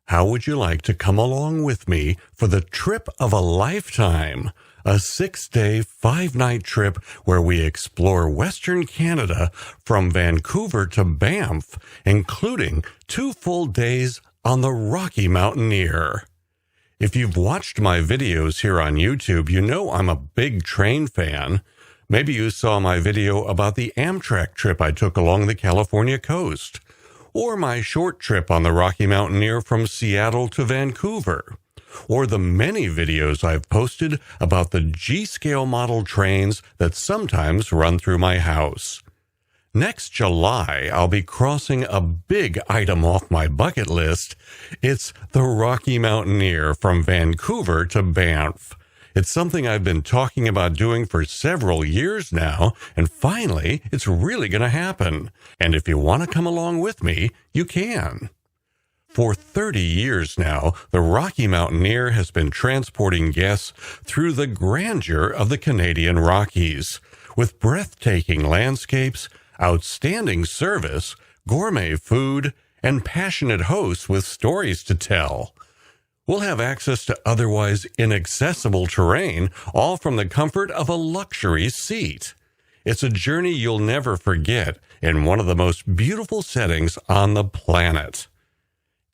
How would you like to come along with me for the trip of a lifetime? A 6-day, 5-night trip where we explore Western Canada from Vancouver to Banff, including 2 full days on the Rocky Mountaineer. If you've watched my videos here on YouTube, you know I'm a big train fan. Maybe you saw my video about the Amtrak trip I took along the California coast, or my short trip on the Rocky Mountaineer from Seattle to Vancouver, or the many videos I've posted about the G-scale model trains that sometimes run through my house. Next July, I'll be crossing a big item off my bucket list. It's the Rocky Mountaineer from Vancouver to Banff. It's something I've been talking about doing for several years now, and finally, it's really going to happen. And if you want to come along with me, you can. For 30 years now, the Rocky Mountaineer has been transporting guests through the grandeur of the Canadian Rockies, with breathtaking landscapes, outstanding service, gourmet food, and passionate hosts with stories to tell. We'll have access to otherwise inaccessible terrain, all from the comfort of a luxury seat. It's a journey you'll never forget in one of the most beautiful settings on the planet.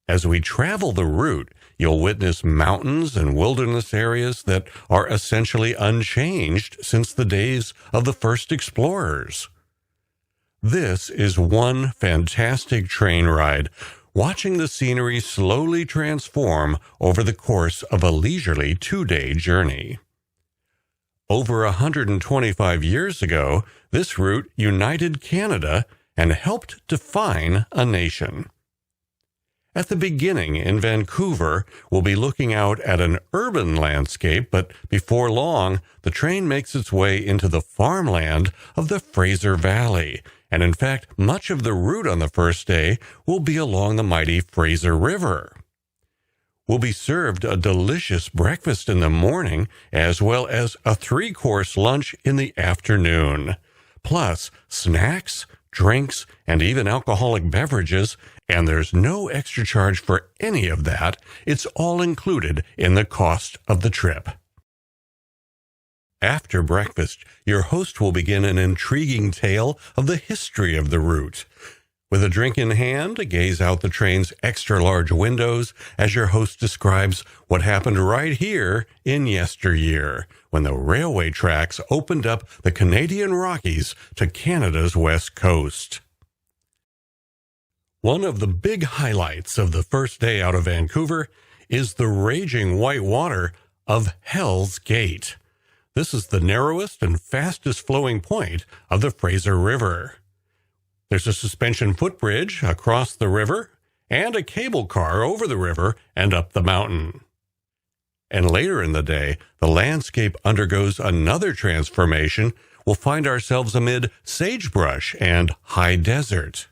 As we travel the route, you'll witness mountains and wilderness areas that are essentially unchanged since the days of the first explorers. This is one fantastic train ride, watching the scenery slowly transform over the course of a leisurely 2-day journey. Over 125 years ago, this route united Canada and helped define a nation. At the beginning in Vancouver, we'll be looking out at an urban landscape, but before long, the train makes its way into the farmland of the Fraser Valley. And in fact, much of the route on the first day will be along the mighty Fraser River. We'll be served a delicious breakfast in the morning, as well as a 3-course lunch in the afternoon, plus snacks, drinks, and even alcoholic beverages, and there's no extra charge for any of that. It's all included in the cost of the trip. After breakfast, your host will begin an intriguing tale of the history of the route. With a drink in hand, gaze out the train's extra-large windows as your host describes what happened right here in yesteryear, when the railway tracks opened up the Canadian Rockies to Canada's west coast. One of the big highlights of the first day out of Vancouver is the raging white water of Hell's Gate. This is the narrowest and fastest flowing point of the Fraser River. There's a suspension footbridge across the river and a cable car over the river and up the mountain. And later in the day, the landscape undergoes another transformation. We'll find ourselves amid sagebrush and high desert.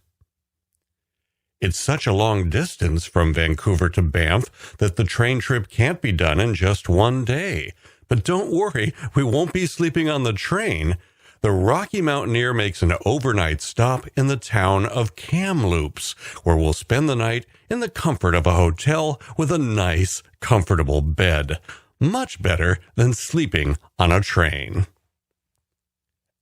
It's such a long distance from Vancouver to Banff that the train trip can't be done in just one day. But don't worry, we won't be sleeping on the train. The Rocky Mountaineer makes an overnight stop in the town of Kamloops, where we'll spend the night in the comfort of a hotel with a nice, comfortable bed. Much better than sleeping on a train.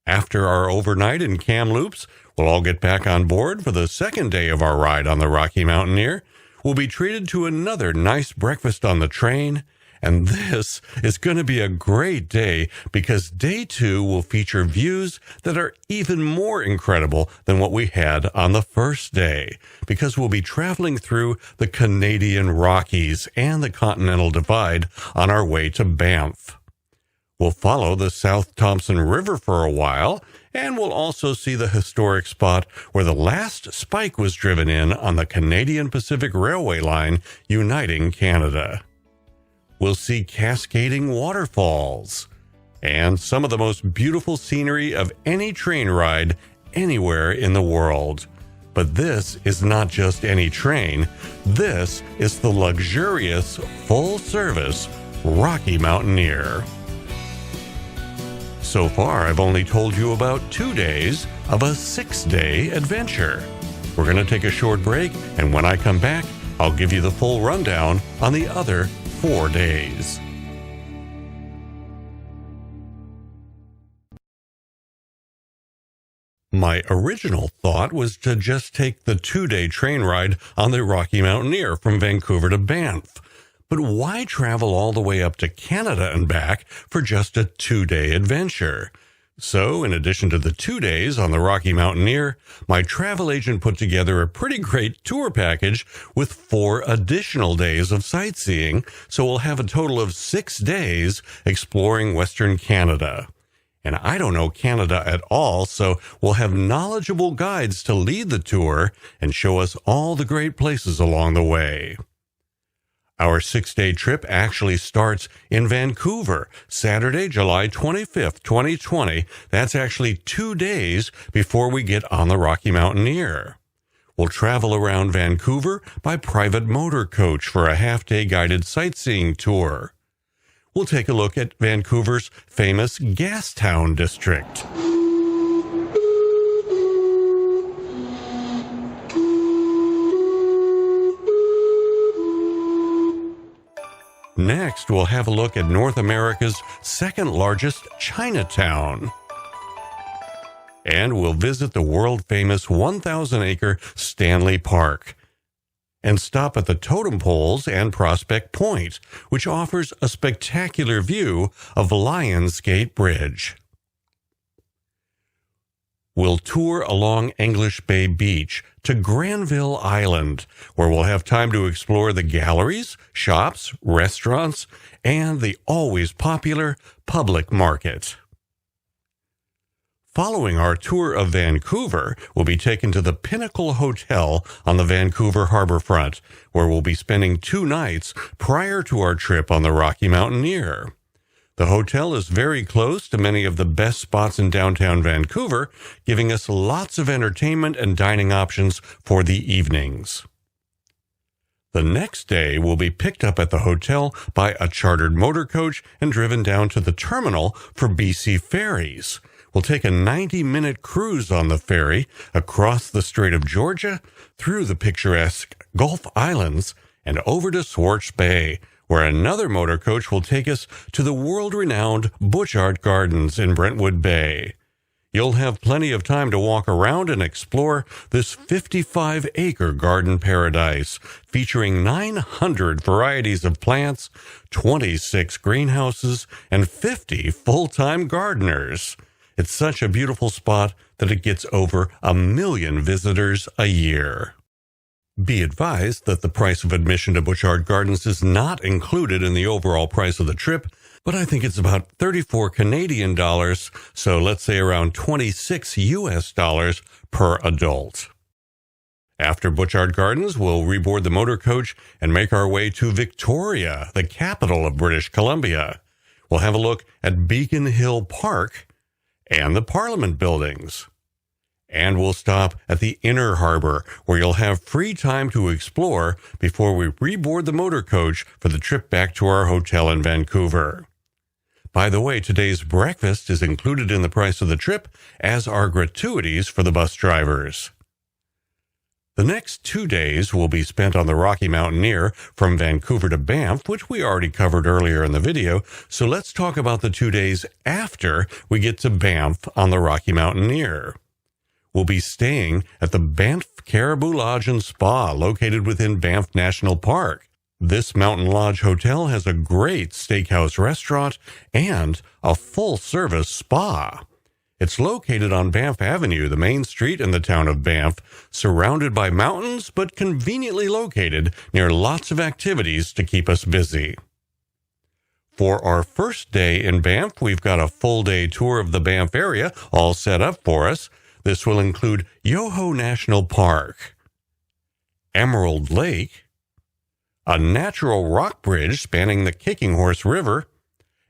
After our overnight in Kamloops, we'll all get back on board for the second day of our ride on the Rocky Mountaineer. We'll be treated to another nice breakfast on the train. And this is going to be a great day because day 2 will feature views that are even more incredible than what we had on the first day, because we'll be traveling through the Canadian Rockies and the Continental Divide on our way to Banff. We'll follow the South Thompson River for a while, and we'll also see the historic spot where the last spike was driven in on the Canadian Pacific Railway line uniting Canada. We'll see cascading waterfalls and some of the most beautiful scenery of any train ride anywhere in the world. But this is not just any train. This is the luxurious, full-service Rocky Mountaineer. So far, I've only told you about 2 days of a 6-day adventure. We're going to take a short break, and when I come back, I'll give you the full rundown on the other 4 days. My original thought was to just take the 2-day train ride on the Rocky Mountaineer from Vancouver to Banff. But why travel all the way up to Canada and back for just a 2-day adventure? So, in addition to the 2 days on the Rocky Mountaineer, my travel agent put together a pretty great tour package with 4 additional days of sightseeing, so we'll have a total of 6 days exploring Western Canada. And I don't know Canada at all, so we'll have knowledgeable guides to lead the tour and show us all the great places along the way. Our 6-day trip actually starts in Vancouver, Saturday, July 25th, 2020. That's actually 2 days before we get on the Rocky Mountaineer. We'll travel around Vancouver by private motor coach for a half-day guided sightseeing tour. We'll take a look at Vancouver's famous Gastown district. Next, we'll have a look at North America's second largest Chinatown. And we'll visit the world-famous 1,000-acre Stanley Park. And stop at the Totem Poles and Prospect Point, which offers a spectacular view of Lionsgate Bridge. We'll tour along English Bay Beach to Granville Island, where we'll have time to explore the galleries, shops, restaurants, and the always popular public market. Following our tour of Vancouver, we'll be taken to the Pinnacle Hotel on the Vancouver Harbourfront, where we'll be spending 2 nights prior to our trip on the Rocky Mountaineer. The hotel is very close to many of the best spots in downtown Vancouver, giving us lots of entertainment and dining options for the evenings. The next day, we'll be picked up at the hotel by a chartered motor coach and driven down to the terminal for BC Ferries. We'll take a 90-minute cruise on the ferry across the Strait of Georgia, through the picturesque Gulf Islands, and over to Swartz Bay, where another motor coach will take us to the world-renowned Butchart Gardens in Brentwood Bay. You'll have plenty of time to walk around and explore this 55-acre garden paradise, featuring 900 varieties of plants, 26 greenhouses, and 50 full-time gardeners. It's such a beautiful spot that it gets over 1 million visitors a year. Be advised that the price of admission to Butchart Gardens is not included in the overall price of the trip, but I think it's about 34 Canadian dollars, so let's say around 26 US dollars per adult. After Butchart Gardens, we'll reboard the motor coach and make our way to Victoria, the capital of British Columbia. We'll have a look at Beacon Hill Park and the Parliament buildings. And we'll stop at the Inner Harbor, where you'll have free time to explore before we reboard the motor coach for the trip back to our hotel in Vancouver. By the way, today's breakfast is included in the price of the trip, as are gratuities for the bus drivers. The next 2 days will be spent on the Rocky Mountaineer from Vancouver to Banff, which we already covered earlier in the video, so let's talk about the 2 days after we get to Banff on the Rocky Mountaineer. We'll be staying at the Banff Caribou Lodge and Spa, located within Banff National Park. This mountain lodge hotel has a great steakhouse restaurant and a full-service spa. It's located on Banff Avenue, the main street in the town of Banff, surrounded by mountains but conveniently located near lots of activities to keep us busy. For our first day in Banff, we've got a full-day tour of the Banff area all set up for us. This will include Yoho National Park, Emerald Lake, a natural rock bridge spanning the Kicking Horse River,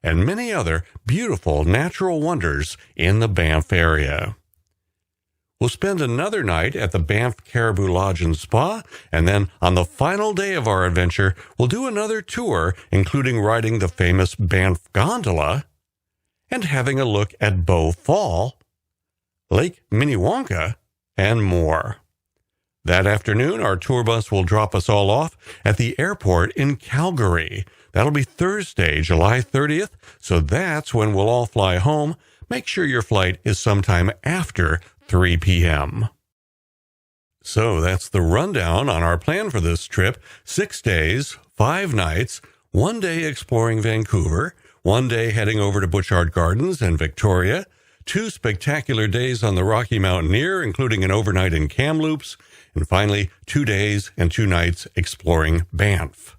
and many other beautiful natural wonders in the Banff area. We'll spend another night at the Banff Caribou Lodge and Spa, and then on the final day of our adventure, we'll do another tour, including riding the famous Banff Gondola and having a look at Bow Fall, Lake Minnewanka, and more. That afternoon, our tour bus will drop us all off at the airport in Calgary. That'll be Thursday, July 30th, so that's when we'll all fly home. Make sure your flight is sometime after 3 p.m. So that's the rundown on our plan for this trip. 6 days, 5 nights, 1 day exploring Vancouver, 1 day heading over to Butchart Gardens and Victoria, 2 spectacular days on the Rocky Mountaineer, including an overnight in Kamloops, and finally 2 days and 2 nights exploring Banff.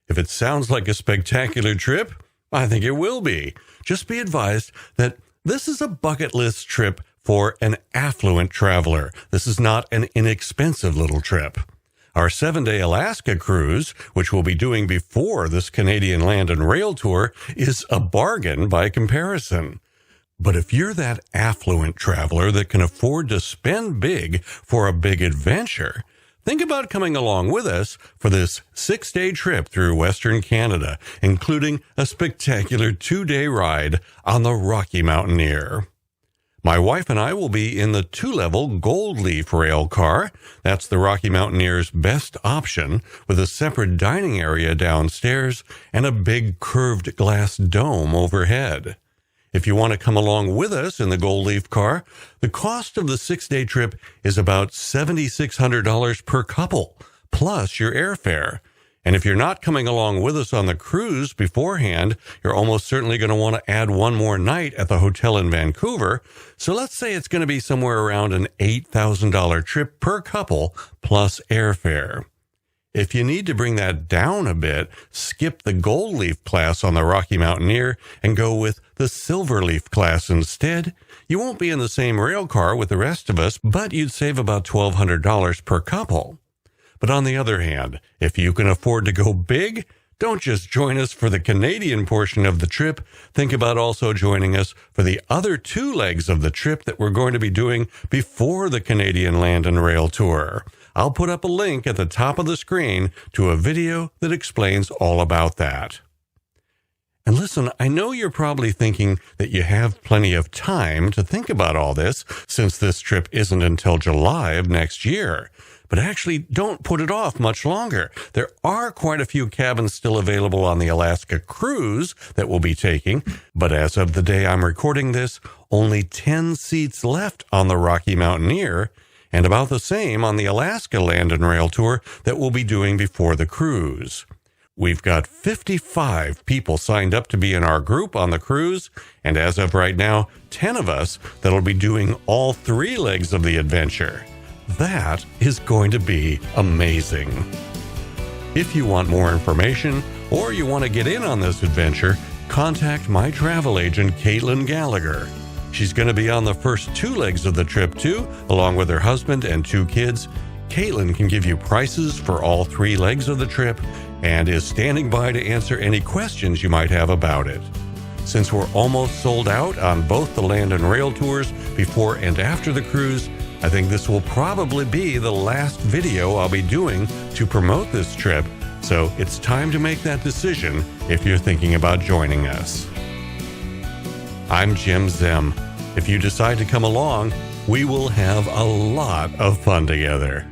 If it sounds like a spectacular trip, I think it will be. Just be advised that this is a bucket list trip for an affluent traveler. This is not an inexpensive little trip. Our 7-day Alaska cruise, which we'll be doing before this Canadian Land and Rail Tour, is a bargain by comparison. But if you're that affluent traveler that can afford to spend big for a big adventure, think about coming along with us for this 6-day trip through Western Canada, including a spectacular 2-day ride on the Rocky Mountaineer. My wife and I will be in the 2-level Gold Leaf rail car. That's the Rocky Mountaineer's best option, with a separate dining area downstairs and a big curved glass dome overhead. If you want to come along with us in the Gold Leaf car, the cost of the 6-day trip is about $7,600 per couple, plus your airfare. And if you're not coming along with us on the cruise beforehand, you're almost certainly going to want to add 1 more night at the hotel in Vancouver. So let's say it's going to be somewhere around an $8,000 trip per couple, plus airfare. If you need to bring that down a bit, skip the Gold Leaf class on the Rocky Mountaineer and go with the Silver Leaf class instead. You won't be in the same rail car with the rest of us, but you'd save about $1,200 per couple. But on the other hand, if you can afford to go big, don't just join us for the Canadian portion of the trip. Think about also joining us for the other 2 legs of the trip that we're going to be doing before the Canadian Land and Rail Tour. I'll put up a link at the top of the screen to a video that explains all about that. And listen, I know you're probably thinking that you have plenty of time to think about all this, since this trip isn't until July of next year. But actually, don't put it off much longer. There are quite a few cabins still available on the Alaska cruise that we'll be taking, but as of the day I'm recording this, only 10 seats left on the Rocky Mountaineer, and about the same on the Alaska Land and Rail Tour that we'll be doing before the cruise. We've got 55 people signed up to be in our group on the cruise, and as of right now, 10 of us that'll be doing all 3 legs of the adventure. That is going to be amazing. If you want more information or you want to get in on this adventure, contact my travel agent, Caitlin Gallagher. She's going to be on the first 2 legs of the trip too, along with her husband and 2 kids. Caitlin can give you prices for all 3 legs of the trip and is standing by to answer any questions you might have about it. Since we're almost sold out on both the Land and Rail tours before and after the cruise, I think this will probably be the last video I'll be doing to promote this trip, so it's time to make that decision if you're thinking about joining us. I'm Jim Zim. If you decide to come along, we will have a lot of fun together.